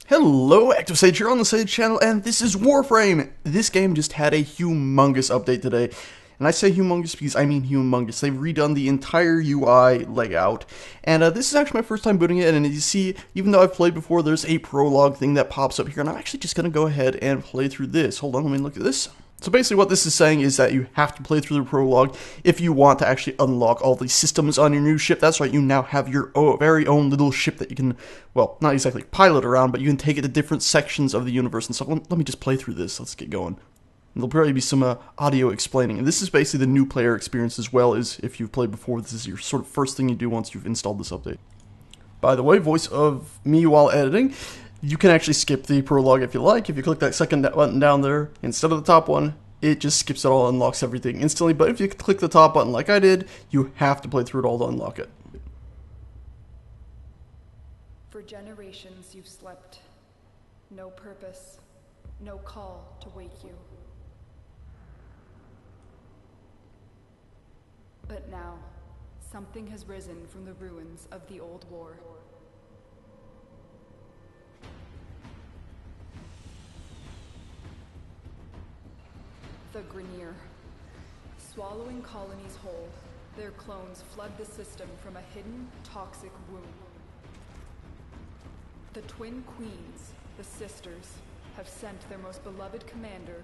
Hello, Active Sage here on the Sage channel, and this is Warframe! This game just had a humongous update today, and I say humongous because I mean humongous. They've redone the entire UI layout, and this is actually my first time booting it, and you see, even though I've played before, there's a prologue thing that pops up here, and I'm actually just going to go ahead and play through this. Hold on, let me look at this. So basically what this is saying is that you have to play through the prologue if you want to actually unlock all the systems on your new ship. That's right, you now have your very own little ship that you can, well, not exactly pilot around, but you can take it to different sections of the universe and stuff. Let me just play through this. Let's get going. There'll probably be some audio explaining. And this is basically the new player experience as well as if you've played before. This is your sort of first thing you do once you've installed this update. By the way, voice of me while editing. You can actually skip the prologue if you like. If you click that second button down there instead of the top one, it just skips it all and unlocks everything instantly. But if you click the top button like I did, you have to play through it all to unlock it. For generations you've slept. No purpose, no call to wake you. But now, something has risen from the ruins of the old war. The Grineer. Swallowing colonies whole, their clones flood the system from a hidden, toxic womb. The twin queens, the sisters, have sent their most beloved commander,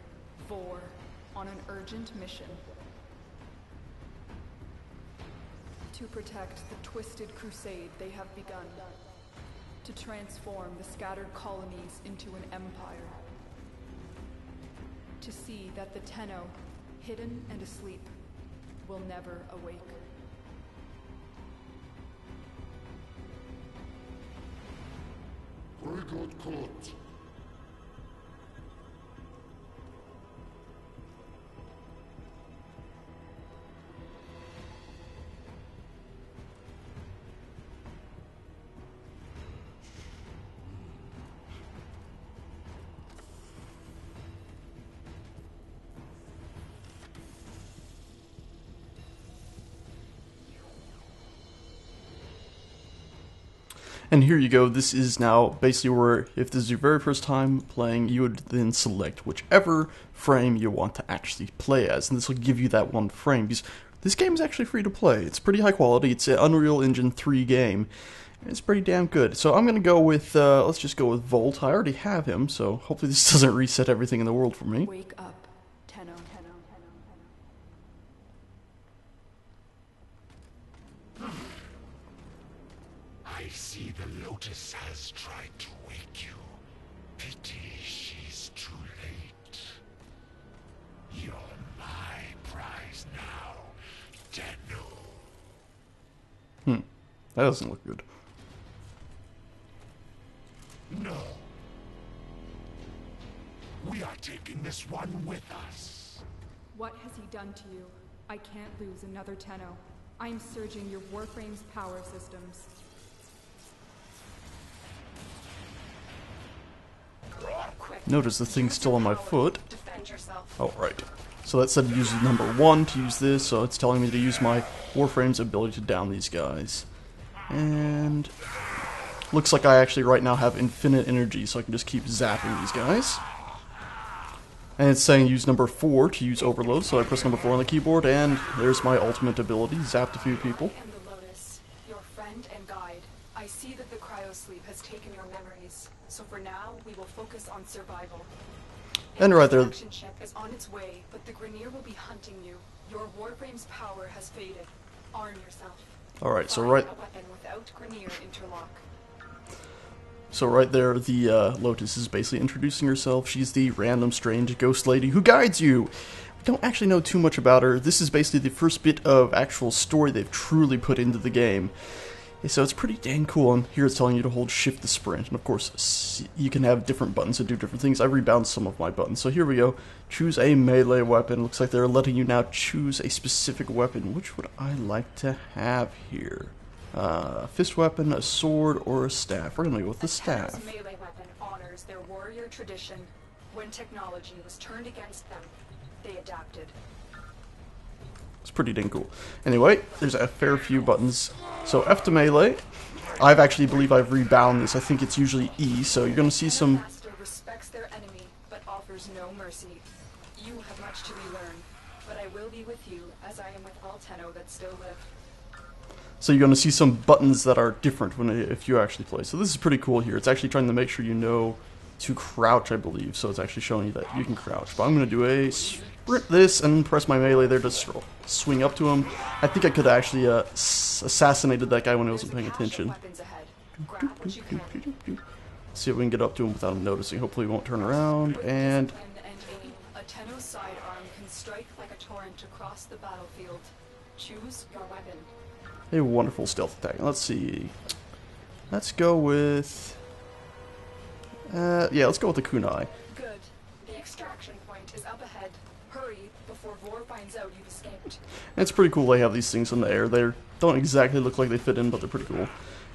Vor, on an urgent mission. To protect the twisted crusade they have begun. To transform the scattered colonies into an empire. To see that the Tenno, hidden and asleep, will never awake. Very good caught. And here you go, this is now basically where, if this is your very first time playing, you would then select whichever frame you want to actually play as, and this will give you that one frame, because this game is actually free to play. It's pretty high quality, it's an Unreal Engine 3 game, and it's pretty damn good. So I'm going to go with, let's just go with Volt. I already have him, so hopefully this doesn't reset everything in the world for me. Wake up, Tenno. I see the Lotus has tried to wake you. Pity she's too late. You're my prize now, Tenno. That doesn't look good. No. We are taking this one with us. What has he done to you? I can't lose another Tenno. I'm surging your Warframe's power systems. Notice the thing's still on my foot. Oh, right. So that said use number 1 to use this, so it's telling me to use my Warframe's ability to down these guys. And looks like I actually right now have infinite energy, so I can just keep zapping these guys. And it's saying use number 4 to use overload, so I press number 4 on the keyboard, and there's my ultimate ability, zapped a few people. I am the Lotus, your friend and guide. I see that the cryosleep has taken your memories, so for now we will focus on survival. And right there, The extraction ship is on its way, but the Grineer will be hunting you. Your Warframe's power has faded. Arm yourself. alright, so Find right, a weapon without Grineer interlock. so right there, the Lotus is basically introducing herself. She's the random, strange ghost lady who guides you. We don't actually know too much about her. This is basically the first bit of actual story they've truly put into the game. So it's pretty dang cool, and here it's telling you to hold shift to sprint, and of course you can have different buttons to do different things. I rebalanced some of my buttons, so here we go. Choose a melee weapon. Looks like they're letting you now choose a specific weapon. Which would I like to have here? A fist weapon, a sword, or a staff? We're gonna go with the staff. Tenno's melee weapon honors their warrior tradition. When technology was turned against them, they adapted. It's pretty dang cool. Anyway, there's a fair few buttons. So F to melee, I've actually believe I've rebound this. I think it's usually E, so you're going to see some... Master respects their enemy, but offers no mercy. You have much to relearn, but I will be with you, as I am with all Tenno that still live. So you're going to see some buttons that are different if you actually play. So this is pretty cool here. It's actually trying to make sure you know to crouch, I believe. So it's actually showing you that you can crouch. But I'm going to do a sprint this and press my melee there to swing up to him. I think I could have actually assassinated that guy when I wasn't paying attention. See if we can get up to him without him noticing. Hopefully he won't turn around. And a Tenno sidearm can strike like a torrent across the battlefield. Choose your weapon. a wonderful stealth attack. Let's see. Let's go with... yeah, let's go with the Kunai. Good. The extraction point is up ahead. Hurry before Vor finds out you've escaped. It's pretty cool they have these things in the air. They don't exactly look like they fit in, but they're pretty cool.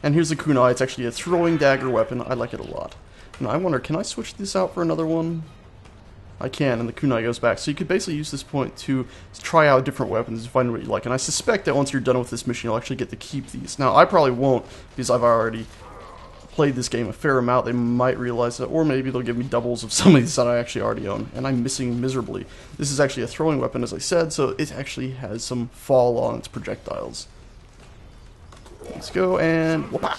And here's the Kunai. It's actually a throwing dagger weapon. I like it a lot. And I wonder, can I switch this out for another one? I can, and the Kunai goes back. So you could basically use this point to try out different weapons and find what you like. And I suspect that once you're done with this mission, you'll actually get to keep these. Now, I probably won't, because I've already played this game a fair amount. They might realize that, or maybe they'll give me doubles of some of these that I actually already own, and I'm missing miserably. This is actually a throwing weapon, as I said, so it actually has some fall on its projectiles. Let's go, and whoop-ah.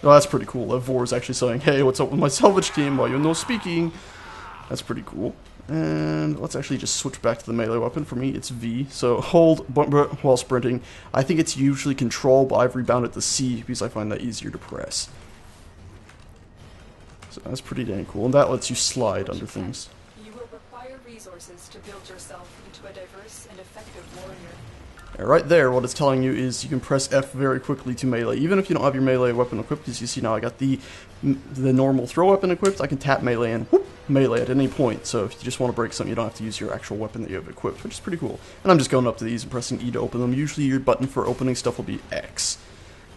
Oh, that's pretty cool. Vor is actually saying, hey, what's up with my salvage team while you're no speaking? That's pretty cool. And let's actually just switch back to the melee weapon. For me, it's V. So hold while sprinting. I think it's usually control, but I've rebounded to C because I find that easier to press. So that's pretty dang cool. And that lets you slide under things. You will require resources to build yourself into a diverse and effective warrior. And right there, what it's telling you is you can press F very quickly to melee. Even if you don't have your melee weapon equipped, as you see now, I got the normal throw weapon equipped. I can tap melee and whoop, melee at any point. So if you just want to break something, you don't have to use your actual weapon that you have equipped, which is pretty cool. And I'm just going up to these and pressing E to open them. Usually your button for opening stuff will be X.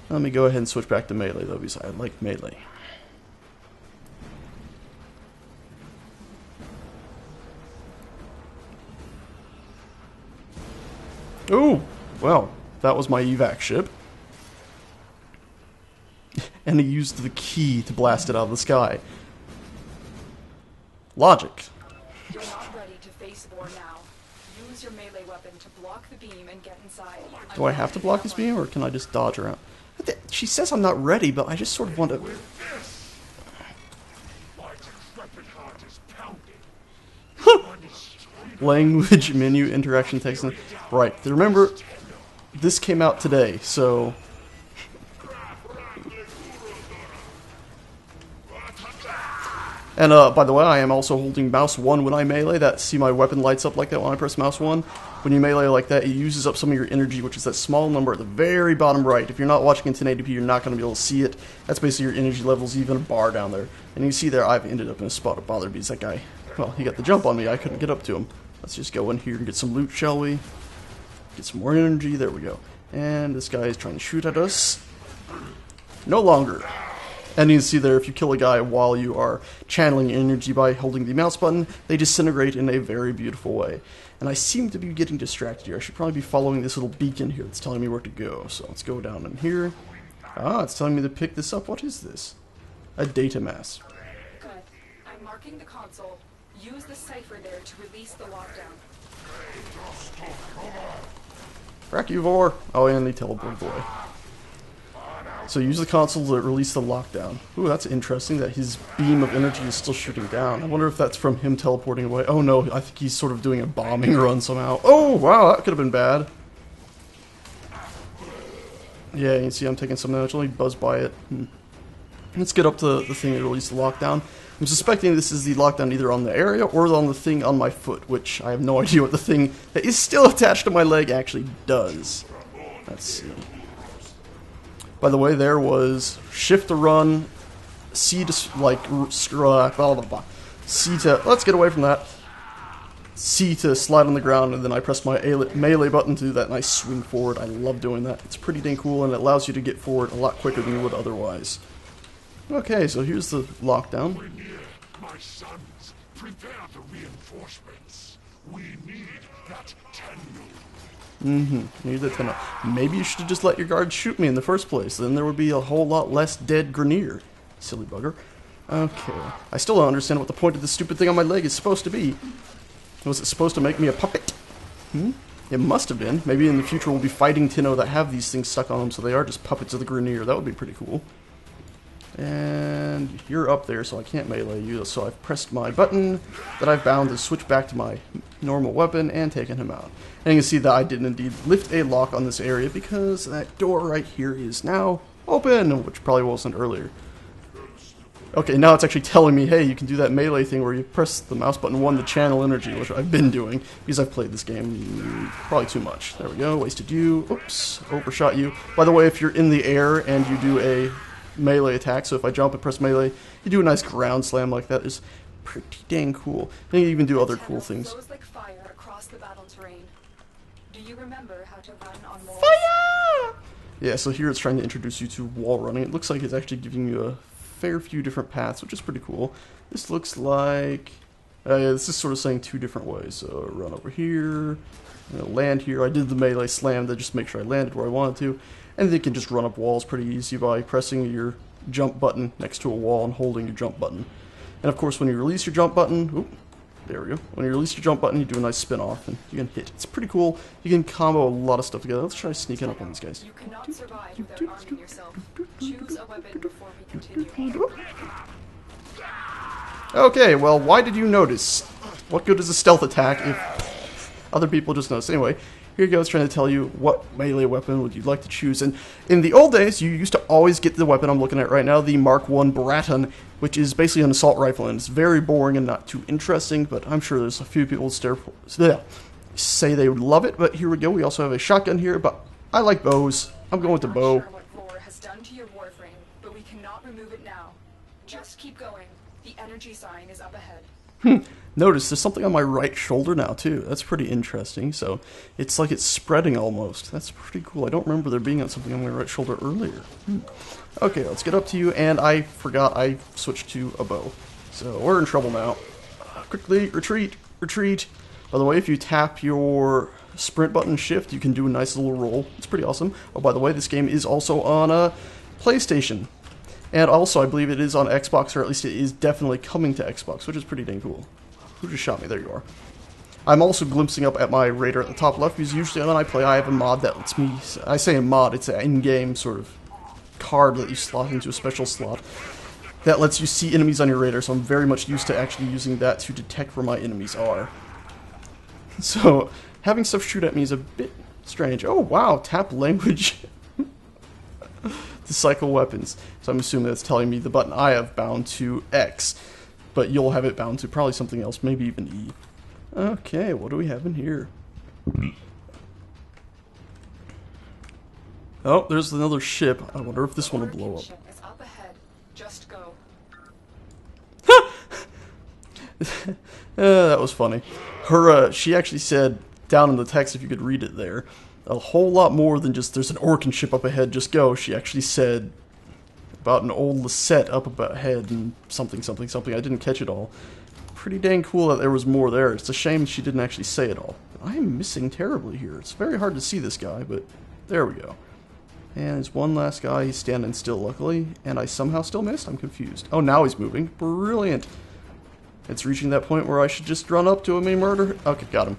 Let me go ahead and switch back to melee, though, because I like melee. Ooh, well, that was my evac ship. And he used the key to blast it out of the sky. Logic. You're not ready to face Vor now. Use your melee weapon to block the beam and get inside. Do I have to block his beam, or can I just dodge around? She says I'm not ready, but I just sort of want to... Language, menu, interaction, text. Right. Remember, this came out today, so... And, by the way, I am also holding mouse 1 when I melee. See my weapon lights up like that when I press mouse 1? When you melee like that, it uses up some of your energy, which is that small number at the very bottom right. If you're not watching in 1080p, you're not going to be able to see it. That's basically your energy levels, even a bar down there. And you see there, I've ended up in a spot of bother because that guy, well, he got the jump on me. I couldn't get up to him. Let's just go in here and get some loot, shall we? Get some more energy. There we go. And this guy is trying to shoot at us. No longer. And you can see there, if you kill a guy while you are channeling energy by holding the mouse button, they disintegrate in a very beautiful way. And I seem to be getting distracted here. I should probably be following this little beacon here that's telling me where to go. So let's go down in here. Ah, it's telling me to pick this up. What is this? A data mass. Good. I'm marking the console. Use the cipher there to release the lockdown. Frack you, Vor. Oh, and they teleported away. So use the console to release the lockdown. Ooh, that's interesting that his beam of energy is still shooting down. I wonder if that's from him teleporting away. Oh no, I think he's sort of doing a bombing run somehow. Oh, wow, that could have been bad. Yeah, you can see I'm taking some damage. Only buzzed by it. Let's get up to the thing that released the lockdown. I'm suspecting this is the lockdown either on the area or on the thing on my foot, which I have no idea what the thing that is still attached to my leg actually does. Let's see. By the way, there was shift to run, C to, like, blah, blah, blah. C to, let's get away from that. C to slide on the ground, and then I press my melee button to do that nice swing forward. I love doing that. It's pretty dang cool, and it allows you to get forward a lot quicker than you would otherwise. Okay, so here's the lockdown. We're near, my sons. Prepare the reinforcements. We need that Tenno. Need the Tenno. Maybe you should have just let your guards shoot me in the first place. Then there would be a whole lot less dead Grineer. Silly bugger. Okay. I still don't understand what the point of this stupid thing on my leg is supposed to be. Was it supposed to make me a puppet? It must have been. Maybe in the future we'll be fighting Tenno that have these things stuck on them, so they are just puppets of the Grineer. That would be pretty cool. And you're up there, so I can't melee you. So I've pressed my button that I've bound to switch back to my normal weapon and taken him out. And you can see that I did indeed lift a lock on this area because that door right here is now open, which probably wasn't earlier. Okay, now it's actually telling me, hey, you can do that melee thing where you press the mouse button 1 to channel energy, which I've been doing because I've played this game probably too much. There we go, wasted you. Oops, overshot you. By the way, if you're in the air and you do a melee attack, so if I jump and press melee, you do a nice ground slam like that. It's pretty dang cool. And you even do other cool things. Flows like fire across the battle terrain. Do you remember how to run on walls? Fire! Yeah, so here it's trying to introduce you to wall running. It looks like it's actually giving you a fair few different paths, which is pretty cool. This looks like... yeah, this is sort of saying 2 different ways. So run over here, land here. I did the melee slam to just make sure I landed where I wanted to. And they can just run up walls pretty easy by pressing your jump button next to a wall and holding your jump button. And of course, when you release your jump button, oop, there we go. When you release your jump button, you do a nice spin off and you can hit. It's pretty cool. You can combo a lot of stuff together. Let's try sneaking up on these guys. You cannot survive without arming yourself. Choose a weapon before we continue. Okay, well, why did you notice? What good is a stealth attack if other people just notice? Anyway, here you go. It's trying to tell you what melee weapon would you like to choose. And in the old days, you used to always get the weapon I'm looking at right now, the Mark I Baraton, which is basically an assault rifle, and it's very boring and not too interesting, but I'm sure there's a few people say they would love it. But here we go. We also have a shotgun here, but I like bows. I'm going with the bow. I'm not sure what Vor has done to your Warframe, but we cannot remove it now. Just keep going. The energy sign is up ahead. Notice there's something on my right shoulder now, too. That's pretty interesting. So it's like it's spreading almost. That's pretty cool. I don't remember there being something on my right shoulder earlier. Okay, let's get up to you. And I forgot I switched to a bow. So we're in trouble now. Quickly, retreat, retreat. By the way, if you tap your sprint button shift, you can do a nice little roll. It's pretty awesome. Oh, by the way, this game is also on PlayStation. And also, I believe it is on Xbox, or at least it is definitely coming to Xbox, which is pretty dang cool. Who just shot me? There you are. I'm also glimpsing up at my radar at the top left, because usually when I play, I have a mod that lets me... I say a mod, it's an in-game sort of card that you slot into a special slot that lets you see enemies on your radar, so I'm very much used to actually using that to detect where my enemies are. So, having stuff shoot at me is a bit strange. Oh, wow, tap language... to cycle weapons. So I'm assuming that's telling me the button I have bound to X, but you'll have it bound to probably something else, maybe even E. Okay, what do we have in here? Oh, there's another ship. I wonder if this one will blow up. Ship is up ahead. Just go. That was funny. Her, she actually said down in the text, if you could read it there, a whole lot more than just there's an Orcan ship up ahead, just go. She actually said about an old Lisette up ahead and something, something, something. I didn't catch it all. Pretty dang cool that there was more there. It's a shame she didn't actually say it all. I am missing terribly here. It's very hard to see this guy, but there we go. And there's one last guy. He's standing still, luckily. And I somehow still missed. I'm confused. Oh, now he's moving. Brilliant. It's reaching that point where I should just run up to him and murder. Okay, got him.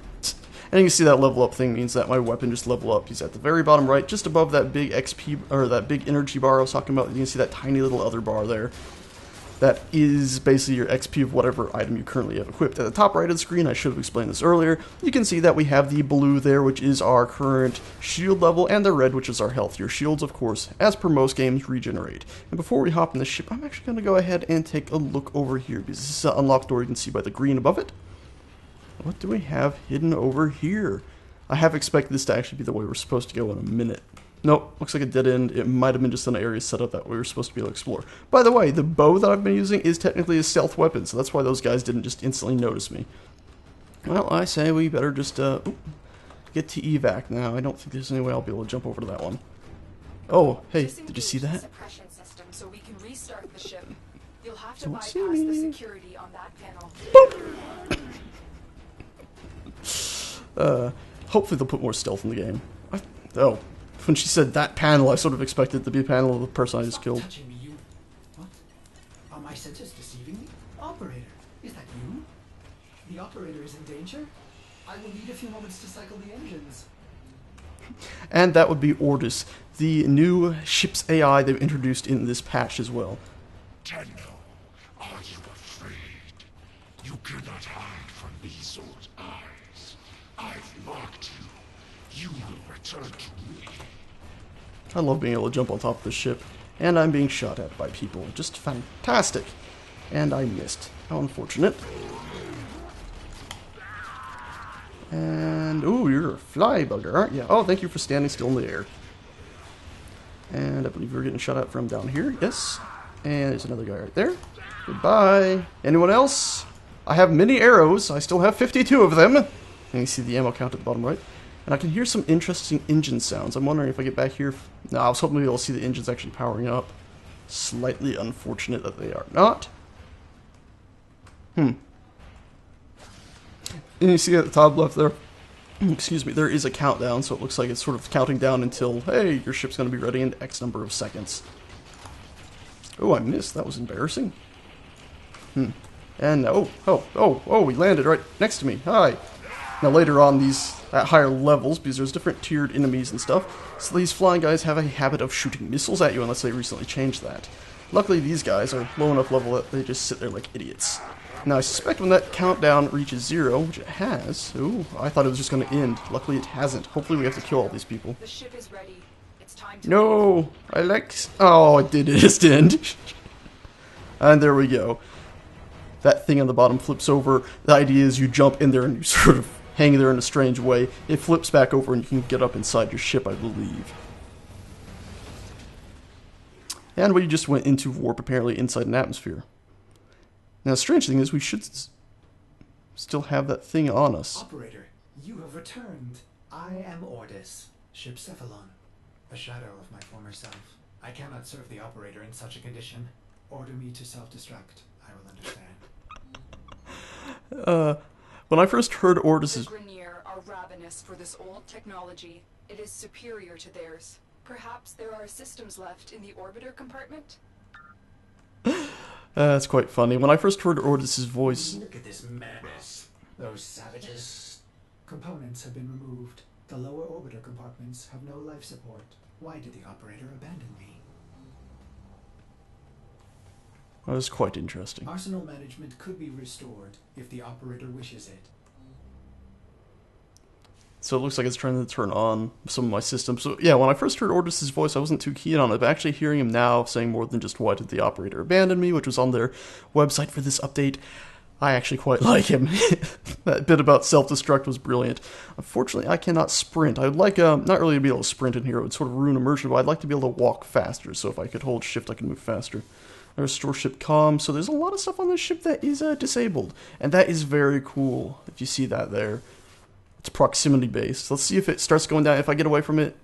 And you can see that level up thing means that my weapon just leveled up. He's at the very bottom right, just above that big XP, or that big energy bar I was talking about. You can see that tiny little other bar there. That is basically your XP of whatever item you currently have equipped. At the top right of the screen, I should have explained this earlier, you can see that we have the blue there, which is our current shield level, and the red, which is our health. Your shields, of course, as per most games, regenerate. And before we hop in the ship, I'm actually going to go ahead and take a look over here, because this is an unlocked door you can see by the green above it. What do we have hidden over here? I have expected this to actually be the way we're supposed to go in a minute. Nope, looks like a dead end. It might have been just an area set up that we were supposed to be able to explore. By the way, the bow that I've been using is technically a stealth weapon, so that's why those guys didn't just instantly notice me. Well, I say we better just get to evac now. I don't think there's any way I'll be able to jump over to that one. Oh, hey, did you see that? Suppression system so we can restart the ship. You'll have to Don't bypass see me. the security on that panel. Hopefully they'll put more stealth in the game. Oh, when she said that panel, I sort of expected it to be a panel of the person I just killed. Touching me, you. What? Are my senses deceiving me? Operator, is that you? The operator is in danger? I will need a few moments to cycle the engines. And that would be Ordis, the new ship's AI they've introduced in this patch as well. Tenno, are you afraid? You cannot hide from these old eyes. I've marked you. You will return to me. I love being able to jump on top of the ship, and I'm being shot at by people. Just fantastic. And I missed. How unfortunate. And, ooh, you're a fly bugger, aren't you? Oh, thank you for standing still in the air. And I believe we're getting shot at from down here. Yes. And there's another guy right there. Goodbye. Anyone else? I have many arrows. I still have 52 of them. And you see the ammo count at the bottom right. And I can hear some interesting engine sounds. I'm wondering if I get back here. No, I was hoping maybe I'll see the engines actually powering up. Slightly unfortunate that they are not. And you see at the top left there, excuse me, there is a countdown, so it looks like it's sort of counting down until, hey, your ship's going to be ready in X number of seconds. Oh, I missed. That was embarrassing. And, we landed right next to me. Hi. Now later on, these, at higher levels, because there's different tiered enemies and stuff, so these flying guys have a habit of shooting missiles at you unless they recently changed that. Luckily, these guys are low enough level that they just sit there like idiots. Now, I suspect when that countdown reaches 0, which it has... Ooh, I thought it was just going to end. Luckily, it hasn't. Hopefully, we have to kill all these people. The ship is ready. It's time to No! I like... Oh, it did just end. And there we go. That thing on the bottom flips over. The idea is you jump in there and you sort of hang there in a strange way. It flips back over and you can get up inside your ship, I believe. And we just went into warp, apparently, inside an atmosphere. Now, the strange thing is we should still have that thing on us. Operator, you have returned. I am Ordis, ship Cephalon, a shadow of my former self. I cannot serve the operator in such a condition. Order me to self-destruct. I will understand. When I first heard Ordis's... The Grineer are ravenous for this old technology. It is superior to theirs. Perhaps there are systems left in the orbiter compartment? That's quite funny. When I first heard Ordis's voice... Look at this madness. Those savages. Components have been removed. The lower orbiter compartments have no life support. Why did the operator abandon me? That was quite interesting. Arsenal management could be restored if the operator wishes it. So it looks like it's trying to turn on some of my systems. So yeah, when I first heard Ordis's voice, I wasn't too keen on it, but actually hearing him now saying more than just why did the operator abandon me, which was on their website for this update, I actually quite like him. That bit about self-destruct was brilliant. Unfortunately, I cannot sprint. I would like, not really to be able to sprint in here, it would sort of ruin immersion, but I'd like to be able to walk faster, so if I could hold shift, I could move faster. I restore ship comms, so there's a lot of stuff on this ship that is disabled, and that is very cool, if you see that there. It's proximity based. Let's see if it starts going down. If I get away from it,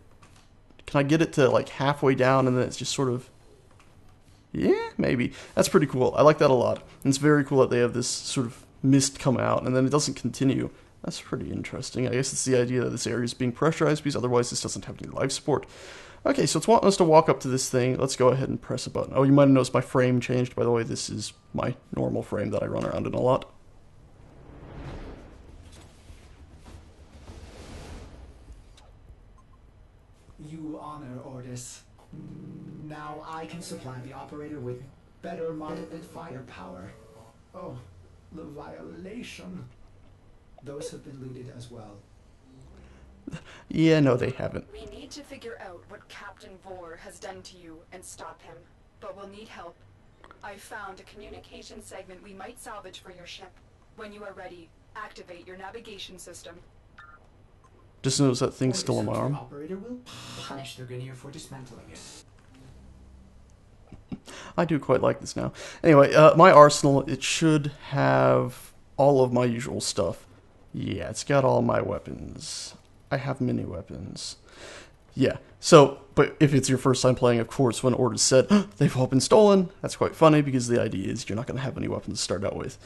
can I get it to like halfway down and then it's just sort of... Yeah, maybe. That's pretty cool. I like that a lot. And it's very cool that they have this sort of mist come out and then it doesn't continue. That's pretty interesting. I guess it's the idea that this area is being pressurized because otherwise this doesn't have any life support. Okay, so it's wanting us to walk up to this thing. Let's go ahead and press a button. Oh, you might have noticed my frame changed. By the way, this is my normal frame that I run around in a lot. You honor Ordis. Now I can supply the operator with better modeled firepower. Oh, the violation. Those have been looted as well. Yeah, no, they haven't. We need to figure out what Captain Vor has done to you and stop him. But we'll need help. I found a communication segment we might salvage for your ship. When you are ready, activate your navigation system. Just notice that thing's still on my arm. The operator will punish the Grineer for dismantling it. I do quite like this now. Anyway, my arsenal, it should have all of my usual stuff. Yeah, it's got all my weapons. I have many weapons. Yeah, so, but if it's your first time playing, of course, when orders said, they've all been stolen, that's quite funny because the idea is you're not going to have any weapons to start out with.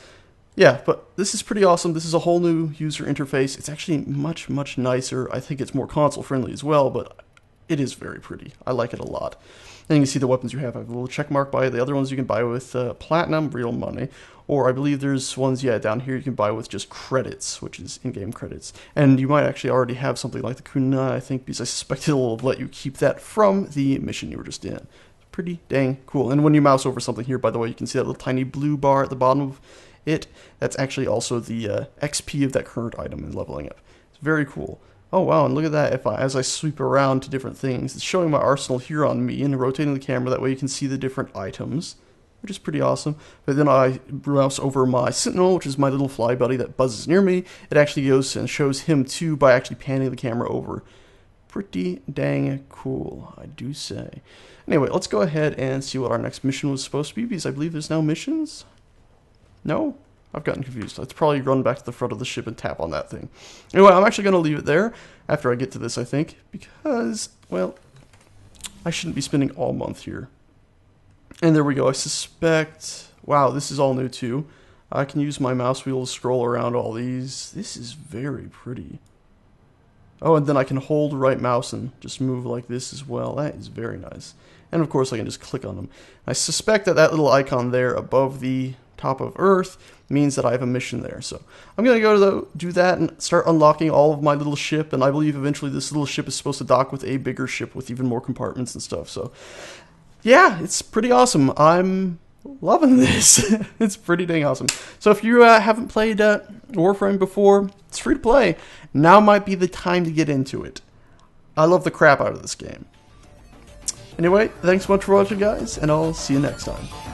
yeah, but this is pretty awesome. This is a whole new user interface. It's actually much, much nicer. I think it's more console friendly as well, but it is very pretty. I like it a lot. And you can see the weapons you have. I have a little check mark by it. The other ones you can buy with platinum, real money. Or I believe there's ones, yeah, down here you can buy with just credits, which is in-game credits. And you might actually already have something like the Kunai, I think, because I suspect it'll let you keep that from the mission you were just in. Pretty dang cool. And when you mouse over something here, by the way, you can see that little tiny blue bar at the bottom of it. That's actually also the XP of that current item and leveling up. It's very cool. Oh wow, and look at that. As I sweep around to different things, it's showing my arsenal here on me and rotating the camera. That way you can see the different items, which is pretty awesome. But then I mouse over my sentinel, which is my little fly buddy that buzzes near me. It actually goes and shows him too by actually panning the camera over. Pretty dang cool, I do say. Anyway, let's go ahead and see what our next mission was supposed to be, because I believe there's now missions? No? I've gotten confused. Let's probably run back to the front of the ship and tap on that thing. Anyway, I'm actually going to leave it there after I get to this, I think, because, well, I shouldn't be spending all month here. And there we go. I suspect... Wow, this is all new, too. I can use my mouse wheel to scroll around all these. This is very pretty. Oh, and then I can hold right mouse and just move like this as well. That is very nice. And, of course, I can just click on them. I suspect that that little icon there above the top of Earth means that I have a mission there. So I'm going to go do that and start unlocking all of my little ship. And I believe eventually this little ship is supposed to dock with a bigger ship with even more compartments and stuff. So, yeah, it's pretty awesome. I'm loving this. It's pretty dang awesome. So if you haven't played Warframe before, it's free to play. Now might be the time to get into it. I love the crap out of this game. Anyway, thanks so much for watching, guys, and I'll see you next time.